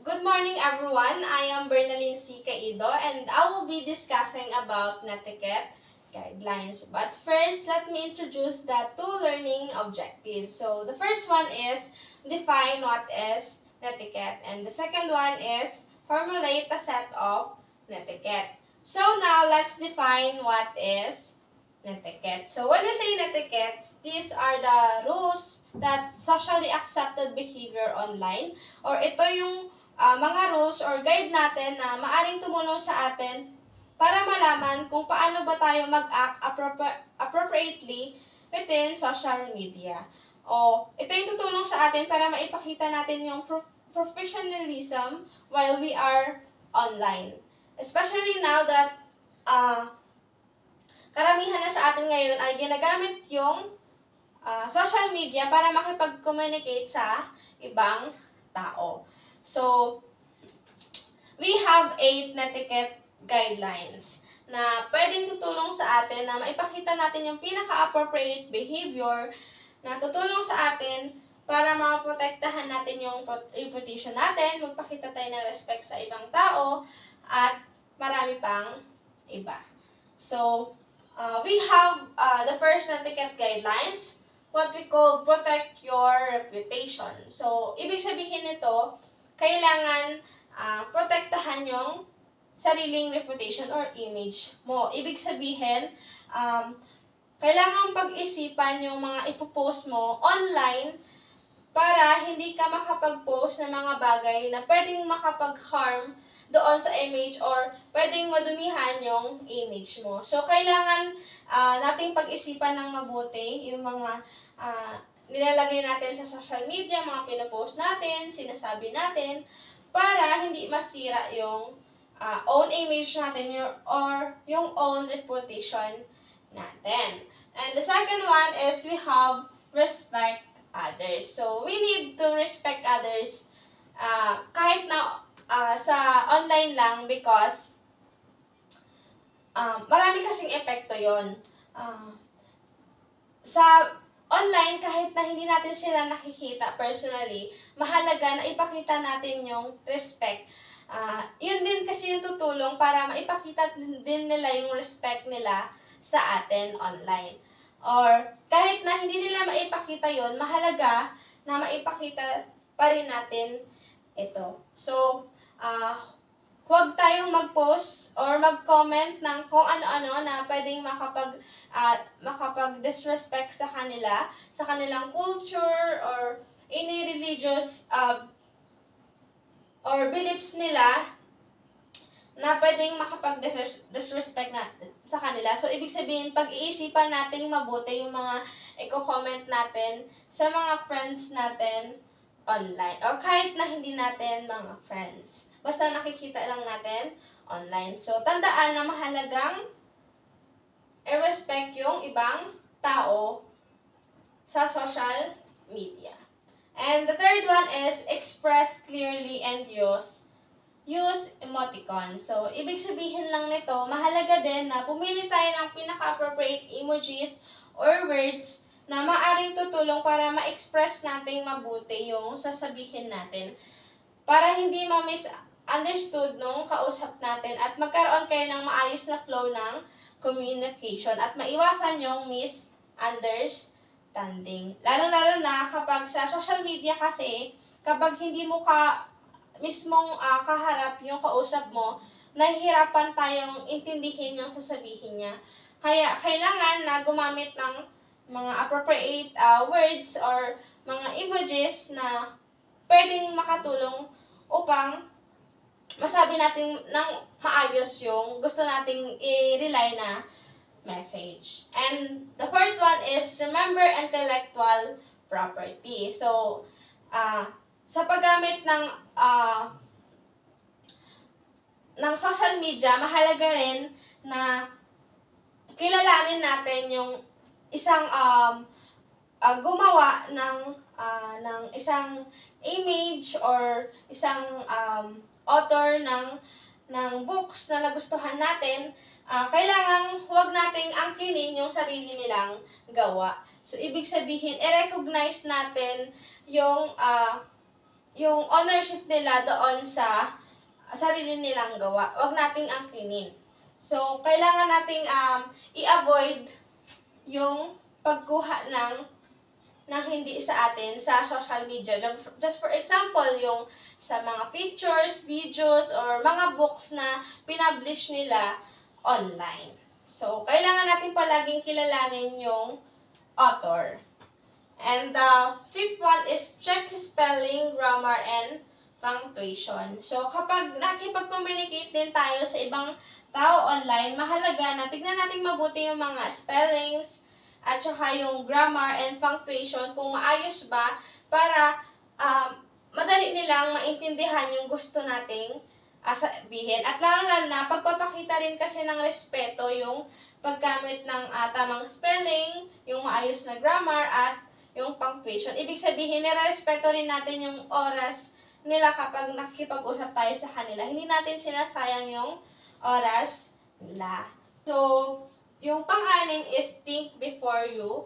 Good morning, everyone. I am Bernaline C. Caido, and I will be discussing about netiquette guidelines. But first, let me introduce the two learning objectives. So, the first one is define what is netiquette, and the second one is formulate a set of netiquette. So, now let's define what is netiquette. So, when we say netiquette, these are the rules that socially accepted behavior online, or ito yung mga rules or guide natin na maaring tumulong sa atin para malaman kung paano ba tayo mag-act appropriately within social media. O ito yung tutulong sa atin para maipakita natin yung professionalism while we are online. Especially now that karamihan na sa atin ngayon ay ginagamit yung social media para makipag-communicate sa ibang tao. So, we have 8 netiquette guidelines na pwedeng tutulong sa atin na maipakita natin yung pinaka-appropriate behavior na tutulong sa atin para maprotektahan natin yung reputation natin, magpakita tayo ng respect sa ibang tao, at marami pang iba. So, we have the first netiquette guidelines, what we call protect your reputation. So, ibig sabihin nito, kailangan protektahan yung sariling reputation or image mo. Ibig sabihin, kailangan pag-isipan yung mga ipopost mo online para hindi ka makapag-post ng mga bagay na pwedeng makapag-harm doon sa image or pwedeng madumihan yung image mo. So, kailangan nating pag-isipan ng mabuti yung mga nilalagay natin sa social media, mga pinopost natin, sinasabi natin, para hindi masira yung own image natin or yung own reputation natin. And the second one is we have respect others. So, we need to respect others kahit na sa online lang because marami kasing epekto yon. Sa online, kahit na hindi natin sila nakikita personally, mahalaga na ipakita natin yung respect. Yun din kasi yung tutulong para maipakita din nila yung respect nila sa atin online. Or kahit na hindi nila maipakita yon, mahalaga na maipakita pa rin natin ito. So, huwag tayong mag-post or mag-comment ng kung ano-ano na pwedeng makapag-disrespect sa kanila, sa kanilang culture, or any religious or beliefs nila na pwedeng makapag-disrespect sa kanila. So, ibig sabihin, pag-iisipan natin mabuti yung mga i-comment natin sa mga friends natin online. Or kahit na hindi natin mga friends. Basta nakikita lang natin online. So, tandaan na mahalagang i-respect yung ibang tao sa social media. And the third one is express clearly and use emoticons. So, ibig sabihin lang nito, mahalaga din na pumili tayo ng pinaka-appropriate emojis or words na maaring tutulong para ma-express natin mabuti yung sasabihin natin. Para hindi ma-misunderstood nung kausap natin at magkaroon kayo ng maayos na flow ng communication at maiwasan yung misunderstanding. Lalo-lalo na kapag sa social media kasi, kapag hindi mo mismong kaharap yung kausap mo, nahihirapan tayong intindihin yung sasabihin niya. Kaya kailangan na gumamit ng mga appropriate words or mga emojis na pwedeng makatulong upang masabi natin ng maayos yung gusto nating i-relay na message. And the fourth one is remember intellectual property. So, sa paggamit ng social media, mahalaga rin na kilalanin natin yung isang gumawa ng isang image or isang author ng books na nagustuhan natin. Kailangan huwag nating angkinin yung sarili nilang gawa. So, ibig sabihin, i-recognize natin yung yung ownership nila doon sa sarili nilang gawa. Huwag nating angkinin. So, kailangan nating i-avoid yung pagkuha ng hindi sa atin sa social media. Just for example, yung sa mga pictures, videos, or mga books na pinablish nila online. So, kailangan natin palaging kilalanin yung author. And the fifth one is check spelling, grammar, and punctuation. So, kapag nakipag-communicate din tayo sa ibang tao online, mahalaga na tignan natin mabuti yung mga spellings at saka yung grammar and punctuation kung maayos ba para madali nilang maintindihan yung gusto nating sabihin. At lalo na pagpapakita rin kasi ng respeto yung paggamit ng tamang spelling, yung maayos na grammar, at yung punctuation. Ibig sabihin, nire-respeto rin natin yung oras nila kapag nakikipag-usap tayo sa kanila. Hindi natin sinasayang yung oras nila. So, yung pang-anim is think before you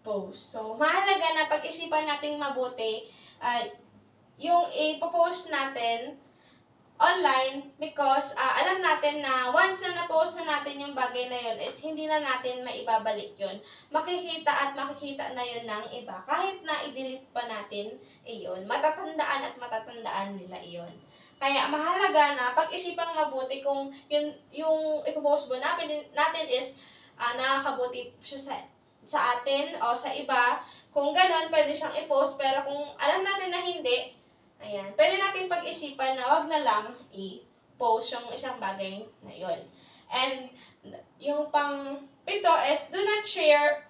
post. So, mahalaga na pag-isipan nating mabuti yung i-post natin online because alam natin na once na na-post na natin yung bagay na yun is hindi na natin maibabalik yun. Makikita na yun ng iba. Kahit na i-delete pa natin iyon, matatandaan at matatandaan nila iyon. Kaya mahalaga na pag-isipang mabuti kung yun, yung ipopost mo natin is nakakabuti siya sa atin o sa iba. Kung ganon, pwede siyang i-post, pero kung alam natin na hindi, ayan, pwede natin pag-isipan na wag na lang i-post yung isang bagay na yun. And yung pang-pito is do not share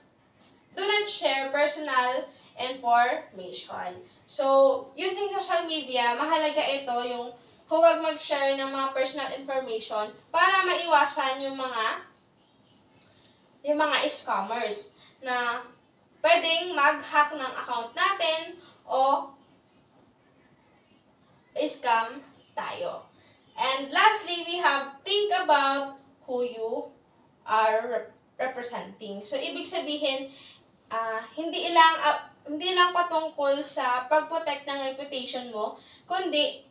personal information. So, using social media, mahalaga ito yung huwag mag-share ng mga personal information para maiwasan yung mga scammers na pwedeng mag-hack ng account natin o scam tayo. And lastly, we have think about who you are representing. So, ibig sabihin, hindi lang patungkol sa pag-protect ng reputation mo, kundi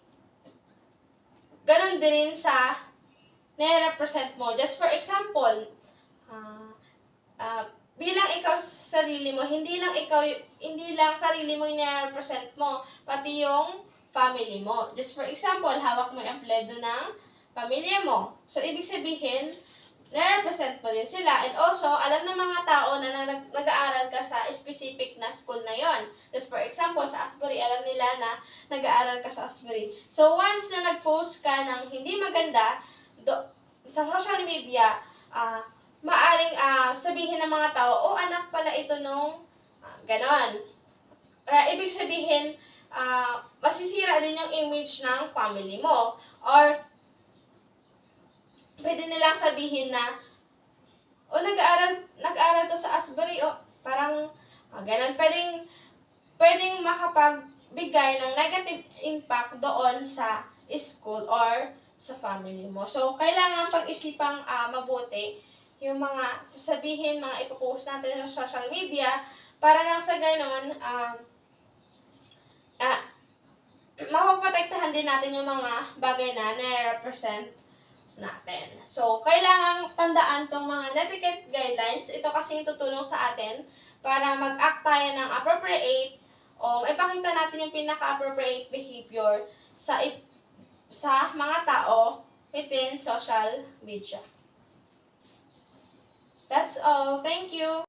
ganon din sa nire-represent mo. Just for example, bilang ikaw sa sarili mo, hindi lang sarili mo yung nire-represent mo, pati yung family mo. Just for example, hawak mo yung empleado ng pamilya mo. So, ibig sabihin, na-represent mo din sila. And also, alam ng mga tao na nag-aaral ka sa specific na school na yon. Just for example, sa Asbury, alam nila na nag-aaral ka sa Asbury. So, once na nag-post ka ng hindi maganda sa social media, maaring sabihin ng mga tao, oh, anak pala ito nung ganon. Ibig sabihin, masisira din yung image ng family mo. Or, pwede nilang sabihin na, nag-aaral to sa Asbury, parang, ganun. Pwedeng makapagbigay ng negative impact doon sa school or sa family mo. So, kailangan pag-isipang mabuti yung mga sasabihin, mga ipopost natin sa social media para lang sa ganun, mapaprotektahan din natin yung mga bagay na nare-represent natin. So, kailangan tandaan tong mga netiquette guidelines. Ito kasi yung tutulong sa atin para mag-act tayo ng appropriate o ipakita natin yung pinaka-appropriate behavior sa mga tao within social media. That's all. Thank you.